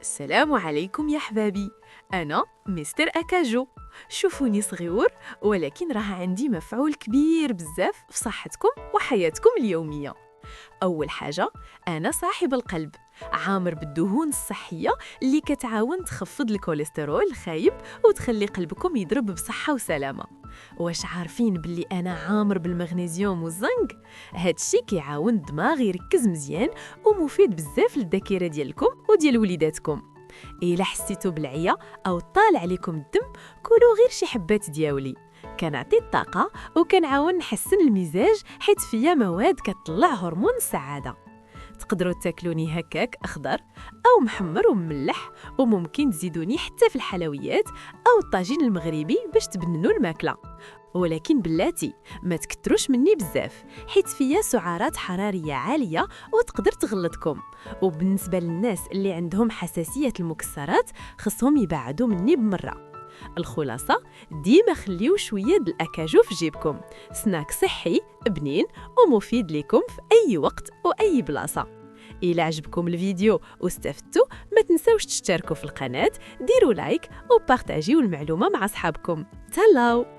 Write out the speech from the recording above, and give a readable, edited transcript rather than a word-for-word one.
السلام عليكم يا حبابي. أنا مستر أكاجو. شوفوني صغيور، ولكن راه عندي مفعول كبير بزاف في صحتكم وحياتكم اليومية. أول حاجة، أنا صاحب القلب، عامر بالدهون الصحية اللي كتعاون تخفض الكوليسترول الخايب وتخلي قلبكم يضرب بصحة وسلامة. واش عارفين باللي أنا عامر بالمغنيسيوم والزنك؟ هادشي كيعاون الدماغ يركز مزيان ومفيد بزاف للذاكرة ديالكم وديال وليداتكم. إلا حسيتو بالعيا أو طال عليكم الدم، كلوا غير شي حبات دياولي، كنعطي الطاقة وكنعاون نحسن المزاج حيت فيا مواد كتطلع هرمون السعادة. تقدروا تاكلوني هكاك أخضر أو محمر ومملح، وممكن تزيدوني حتى في الحلويات أو الطاجين المغربي باش تبننوا الماكلة. ولكن بلاتي ما تكتروش مني بزاف، حيت فيا سعرات حرارية عالية وتقدر تغلطكم. وبالنسبة للناس اللي عندهم حساسية المكسرات خصهم يبعدوا مني بمرة. الخلاصة، ديما خليو شوية د الأكاجو في جيبكم، سناك صحي بنين ومفيد لكم في أي وقت وأي بلاصة. إلا عجبكم الفيديو واستفدتوا، ما تنسوش تشتركوا في القناة، ديروا لايك وبارتاجيو المعلومة مع أصحابكم. تهلاو.